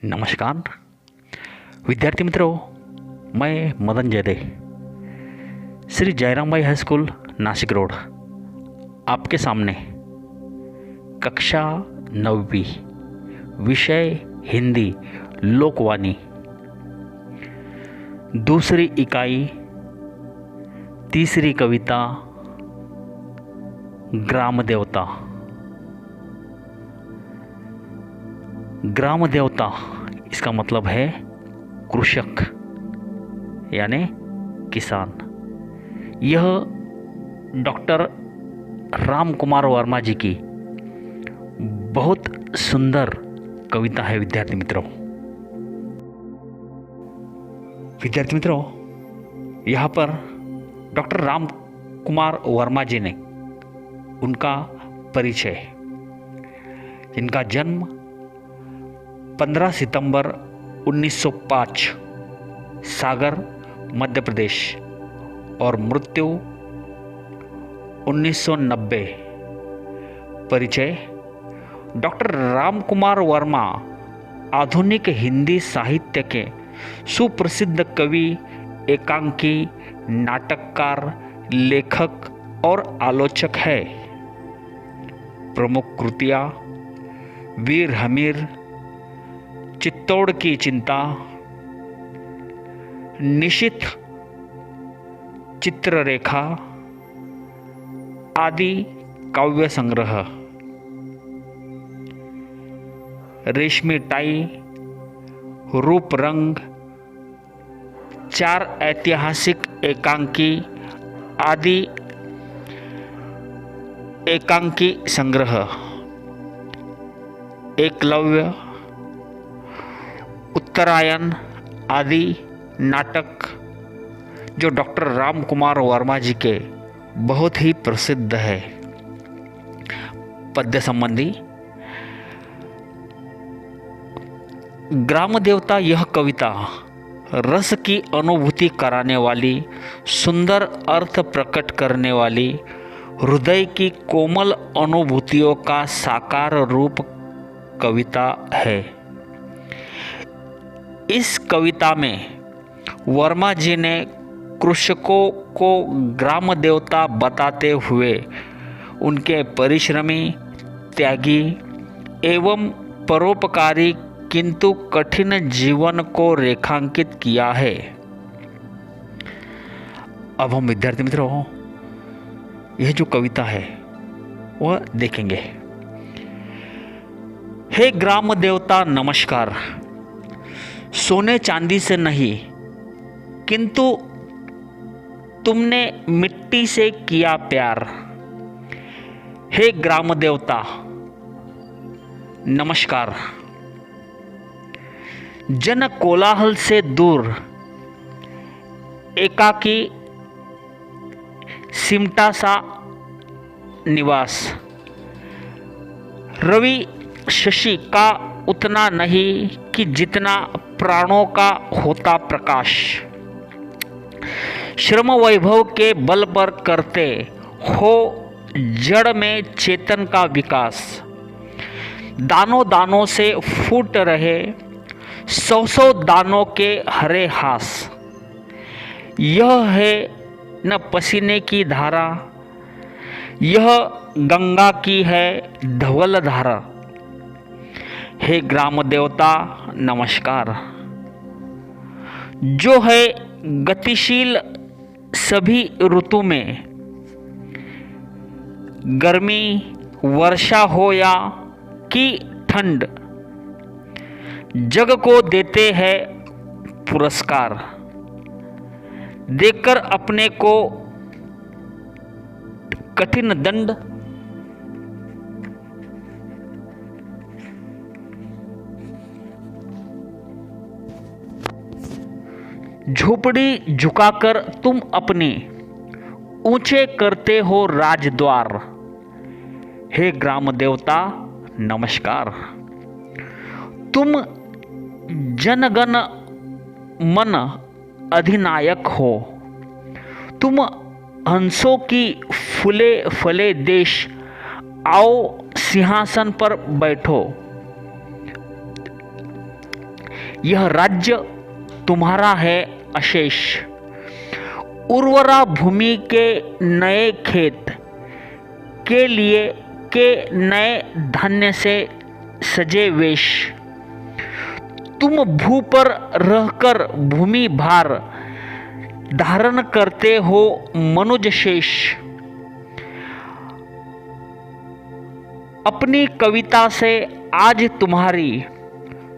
नमस्कार विद्यार्थी मित्रों, मैं मदन जयदे, श्री जयराम भाई हाई स्कूल नासिक रोड, आपके सामने कक्षा 9वीं विषय हिंदी लोकवाणी दूसरी इकाई तीसरी कविता ग्राम देवता। ग्राम देवता इसका मतलब है कृषक यानी किसान। यह डॉक्टर राम कुमार वर्मा जी की बहुत सुंदर कविता है। विद्यार्थी मित्रों, यहाँ पर डॉक्टर राम कुमार वर्मा जी ने उनका परिचय, इनका जन्म 15 सितंबर 1905 सागर मध्य प्रदेश और मृत्यु 1990। परिचय: डॉक्टर राम कुमार वर्मा आधुनिक हिंदी साहित्य के सुप्रसिद्ध कवि, एकांकी, नाटककार, लेखक और आलोचक है। प्रमुख कृतियाँ: वीर हमीर, चित्तौड़ की चिंता, निशित चित्ररेखा आदि काव्य संग्रह, रेशमी टाई, रूप रंग, 4 ऐतिहासिक एकांकी आदि एकांकी संग्रह, एकलव्य, उत्तरायण आदि नाटक जो डॉक्टर राम कुमार वर्मा जी के बहुत ही प्रसिद्ध है। पद्य संबंधी: ग्राम देवता यह कविता रस की अनुभूति कराने वाली, सुंदर अर्थ प्रकट करने वाली, हृदय की कोमल अनुभूतियों का साकार रूप कविता है। इस कविता में वर्मा जी ने कृषकों को ग्राम देवता बताते हुए उनके परिश्रमी, त्यागी एवं परोपकारी किंतु कठिन जीवन को रेखांकित किया है। अब हम विद्यार्थी मित्रों यह जो कविता है वह देखेंगे। हे ग्राम देवता नमस्कार, सोने चांदी से नहीं किंतु तुमने मिट्टी से किया प्यार। हे ग्राम देवता नमस्कार, जन कोलाहल से दूर एकाकी सिमटा सा निवास, रवि शशि का उतना नहीं कि जितना प्राणों का होता प्रकाश, श्रम वैभव के बल पर करते हो जड़ में चेतन का विकास, दानों दानों से फूट रहे 100 दानों के हरे हास, यह है न पसीने की धारा, यह गंगा की है धवल धारा। हे ग्राम देवता नमस्कार, जो है गतिशील सभी ऋतु में, गर्मी वर्षा हो या कि ठंड, जग को देते हैं पुरस्कार, देकर अपने को कठिन दंड, झोपड़ी झुकाकर तुम अपने ऊंचे करते हो राजद्वार। हे ग्राम देवता नमस्कार, तुम जनगण मन अधिनायक हो, तुम हंसों की फूले फले देश, आओ सिंहासन पर बैठो। यह राज्य तुम्हारा है अशेष। उर्वरा भूमि के नए खेत के लिए के नए धान्य से सजे वेश। तुम भू पर रहकर भूमि भार धारण करते हो मनुज शेष। अपनी कविता से आज तुम्हारी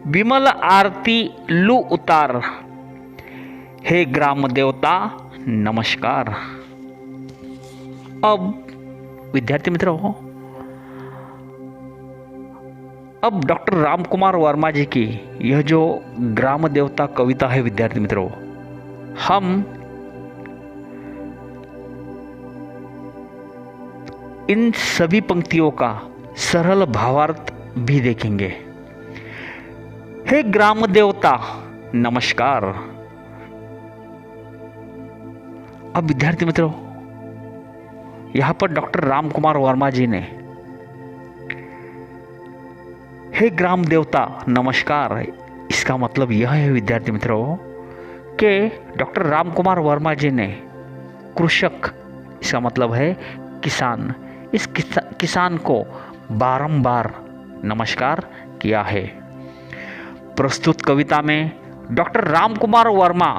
विमल आरती लू उतार। हे ग्राम देवता नमस्कार। अब विद्यार्थी मित्रों, अब डॉक्टर रामकुमार वर्मा जी की यह जो ग्राम देवता कविता है विद्यार्थी मित्रों, हम इन सभी पंक्तियों का सरल भावार्थ भी देखेंगे। हे ग्राम देवता नमस्कार। अब विद्यार्थी मित्रों, यहां पर डॉक्टर रामकुमार वर्मा जी ने हे ग्राम देवता नमस्कार, इसका मतलब यह है विद्यार्थी मित्रों कि डॉक्टर रामकुमार वर्मा जी ने कृषक, इसका मतलब है किसान, इस किसान को बारंबार नमस्कार किया है। प्रस्तुत कविता में डॉक्टर रामकुमार वर्मा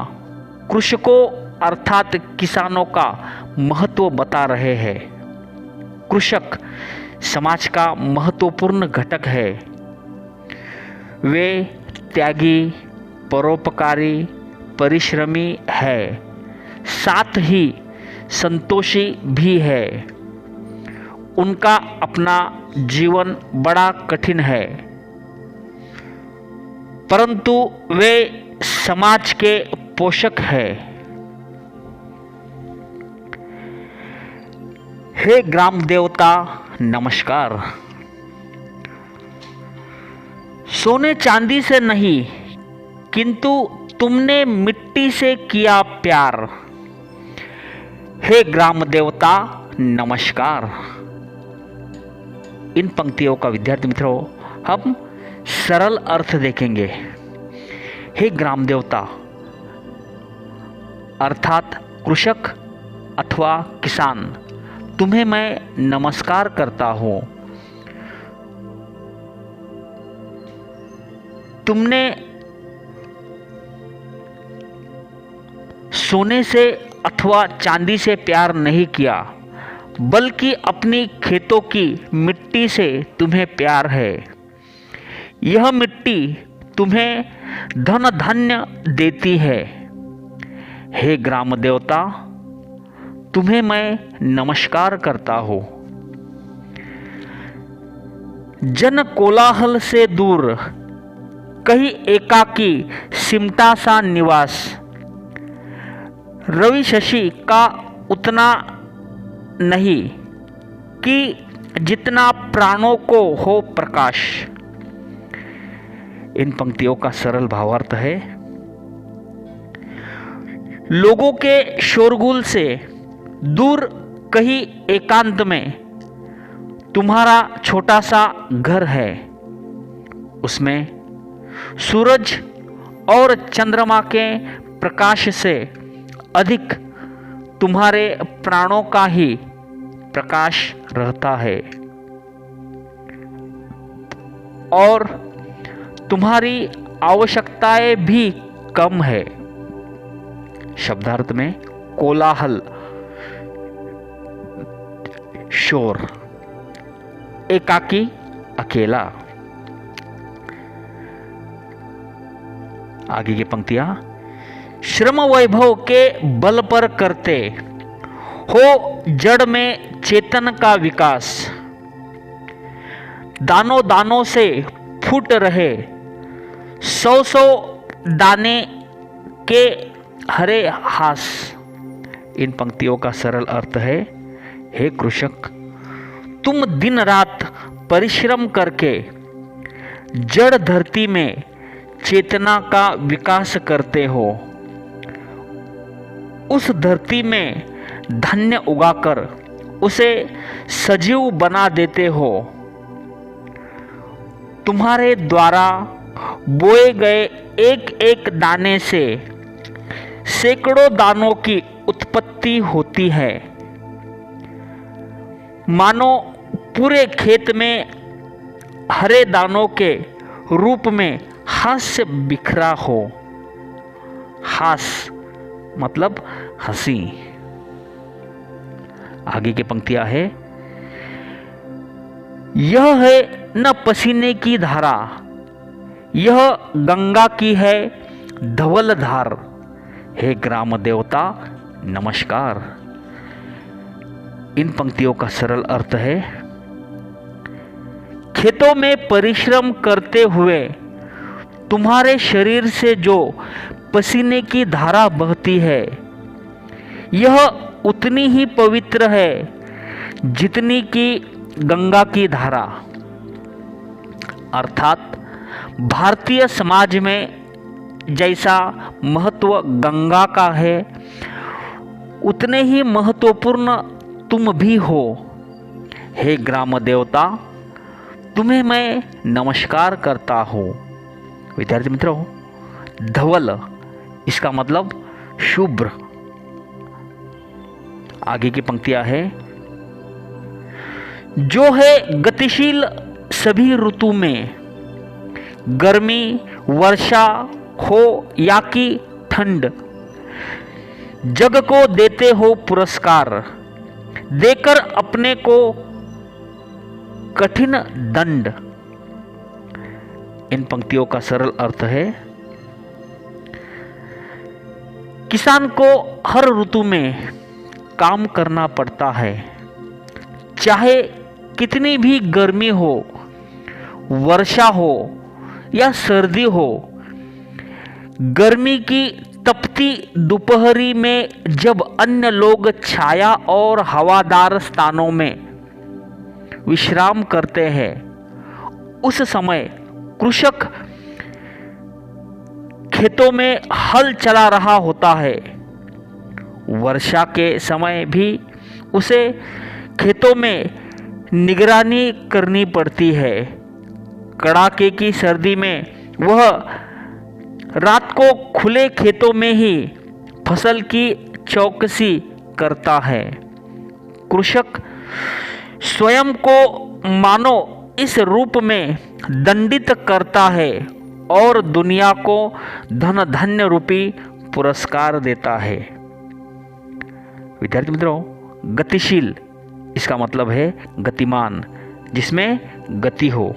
कृषकों अर्थात किसानों का महत्व बता रहे हैं। कृषक समाज का महत्वपूर्ण घटक है। वे त्यागी, परोपकारी, परिश्रमी है, साथ ही संतोषी भी है। उनका अपना जीवन बड़ा कठिन है, परंतु वे समाज के पोषक हैं। हे ग्राम देवता नमस्कार। सोने चांदी से नहीं, किंतु तुमने मिट्टी से किया प्यार। हे ग्राम देवता नमस्कार। इन पंक्तियों का विद्यार्थी मित्रों हम सरल अर्थ देखेंगे। हे ग्राम देवता अर्थात कृषक अथवा किसान, तुम्हें मैं नमस्कार करता हूं। तुमने सोने से अथवा चांदी से प्यार नहीं किया, बल्कि अपनी खेतों की मिट्टी से तुम्हें प्यार है। यह मिट्टी तुम्हें धन धान्य देती है। हे ग्राम देवता, तुम्हें मैं नमस्कार करता हूं। जन कोलाहल से दूर कहीं एकाकी सिमटा सा निवास। रवि शशि का उतना नहीं कि जितना प्राणों को हो प्रकाश। इन पंक्तियों का सरल भावार्थ है, लोगों के शोरगुल से दूर कहीं एकांत में तुम्हारा छोटा सा घर है। उसमें सूरज और चंद्रमा के प्रकाश से अधिक तुम्हारे प्राणों का ही प्रकाश रहता है और तुम्हारी आवश्यकताएं भी कम है। शब्दार्थ में कोलाहल, शोर, एकाकी, अकेला। आगे की पंक्तियां, श्रम वैभव के बल पर करते हो जड़ में चेतन का विकास। दानों दानों से फूट रहे 100 दाने के हरे हास। इन पंक्तियों का सरल अर्थ है, हे कृषक, तुम दिन रात परिश्रम करके जड़ धरती में चेतना का विकास करते हो। उस धरती में धान्य उगाकर उसे सजीव बना देते हो। तुम्हारे द्वारा बोए गए एक एक दाने से सैकड़ों दानों की उत्पत्ति होती है। मानो पूरे खेत में हरे दानों के रूप में हास्य बिखरा हो। हास्य मतलब हंसी। आगे की पंक्तियां है, यह है न पसीने की धारा, यह गंगा की है धवल धार। हे ग्राम देवता नमस्कार। इन पंक्तियों का सरल अर्थ है, खेतों में परिश्रम करते हुए तुम्हारे शरीर से जो पसीने की धारा बहती है, यह उतनी ही पवित्र है जितनी कि गंगा की धारा। अर्थात भारतीय समाज में जैसा महत्व गंगा का है, उतने ही महत्वपूर्ण तुम भी हो। हे ग्राम देवता, तुम्हें मैं नमस्कार करता हूँ। विद्यार्थी मित्रों, धवल इसका मतलब शुभ्र। आगे की पंक्तियां है, जो है गतिशील सभी ऋतु में, गर्मी वर्षा हो या कि ठंड, जग को देते हो पुरस्कार, देकर अपने को कठिन दंड। इन पंक्तियों का सरल अर्थ है, किसान को हर ऋतु में काम करना पड़ता है, चाहे कितनी भी गर्मी हो, वर्षा हो या सर्दी हो। गर्मी की तपती दोपहरी में जब अन्य लोग छाया और हवादार स्थानों में विश्राम करते हैं, उस समय कृषक खेतों में हल चला रहा होता है। वर्षा के समय भी उसे खेतों में निगरानी करनी पड़ती है। कड़ाके की सर्दी में वह रात को खुले खेतों में ही फसल की चौकसी करता है। कृषक स्वयं को मानो इस रूप में दंडित करता है और दुनिया को धन धान्य रूपी पुरस्कार देता है। विद्यार्थी मित्रों, गतिशील इसका मतलब है गतिमान, जिसमें गति हो।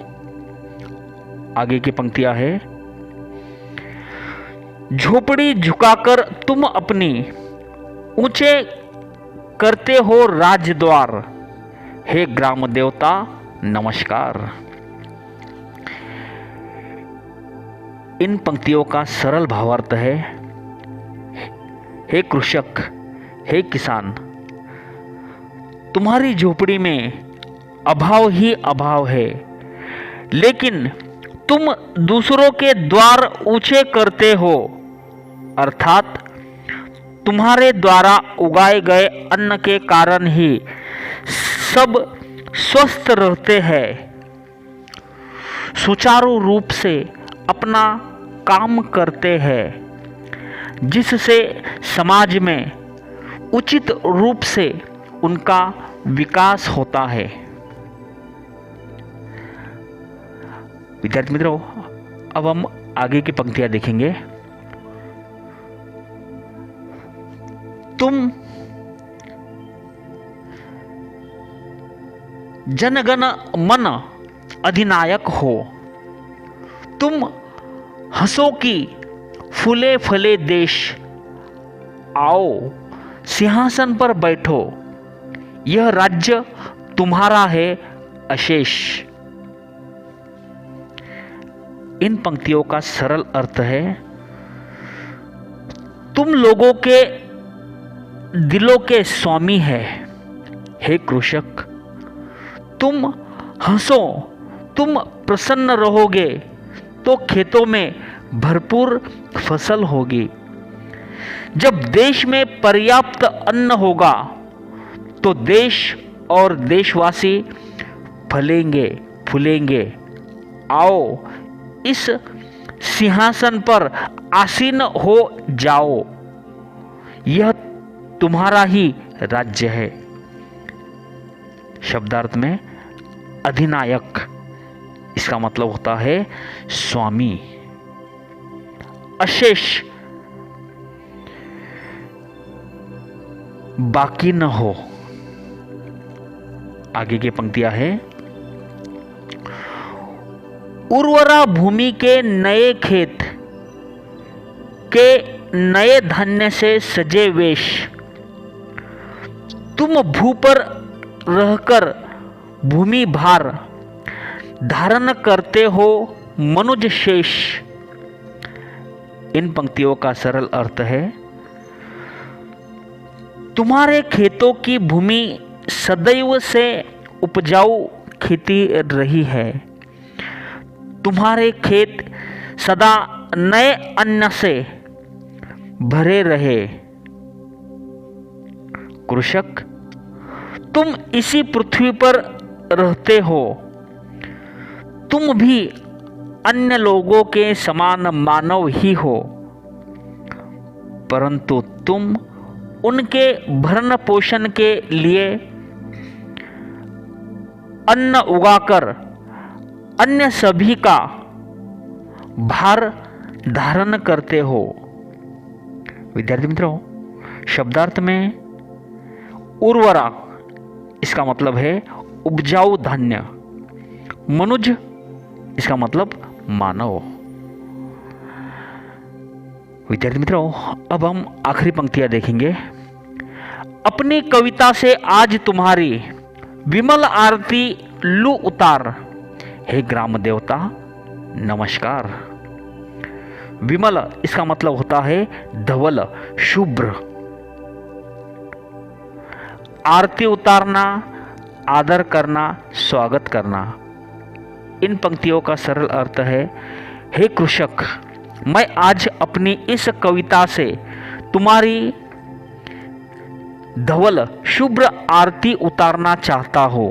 आगे की पंक्तियां है, झोपड़ी झुकाकर तुम अपनी ऊंचे करते हो राजद्वार। हे ग्राम देवता नमस्कार। इन पंक्तियों का सरल भावार्थ है, हे कृषक, हे किसान, तुम्हारी झोपड़ी में अभाव ही अभाव है, लेकिन तुम दूसरों के द्वार ऊंचे करते हो। अर्थात तुम्हारे द्वारा उगाए गए अन्न के कारण ही सब स्वस्थ रहते हैं, सुचारू रूप से अपना काम करते हैं, जिससे समाज में उचित रूप से उनका विकास होता है। विद्यार्थी मित्रों, अब हम आगे की पंक्तियां देखेंगे। तुम जनगण मन अधिनायक हो, तुम हंसों की फूले फले देश, आओ सिंहासन पर बैठो, यह राज्य तुम्हारा है अशेष। इन पंक्तियों का सरल अर्थ है, तुम लोगों के दिलों के स्वामी है। हे कृषक, तुम हंसो, तुम प्रसन्न रहोगे तो खेतों में भरपूर फसल होगी। जब देश में पर्याप्त अन्न होगा तो देश और देशवासी फलेंगे फूलेंगे। आओ इस सिंहासन पर आसीन हो जाओ, यह तुम्हारा ही राज्य है। शब्दार्थ में अधिनायक, इसका मतलब होता है स्वामी। अशेष, बाकी न हो। आगे की पंक्तियां है, उर्वरा भूमि के नए खेत के नए धान्य से सजे वेश, तुम भू पर रहकर भूमि भार धारण करते हो मनुज शेष। इन पंक्तियों का सरल अर्थ है, तुम्हारे खेतों की भूमि सदैव से उपजाऊ खेती रही है। तुम्हारे खेत सदा नए अन्न से भरे रहे। कृषक, तुम इसी पृथ्वी पर रहते हो। तुम भी अन्य लोगों के समान मानव ही हो, परंतु तुम उनके भरण पोषण के लिए अन्न उगाकर अन्य सभी का भार धारण करते हो। विद्यार्थी मित्रों, शब्दार्थ में उर्वरा, इसका मतलब है उपजाऊ धान्य। मनुज, इसका मतलब मानव। विद्यार्थी मित्रों, अब हम आखिरी पंक्तियां देखेंगे। अपनी कविता से आज तुम्हारी विमल आरती लू उतार, हे ग्राम देवता नमस्कार। विमल, इसका मतलब होता है धवल, शुभ्र। आरती उतारना, आदर करना, स्वागत करना। इन पंक्तियों का सरल अर्थ है, हे कृषक, मैं आज अपनी इस कविता से तुम्हारी धवल शुभ्र आरती उतारना चाहता हूं।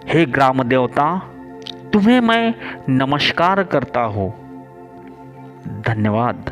हे ग्राम देवता, तुम्हें मैं नमस्कार करता हूं। धन्यवाद।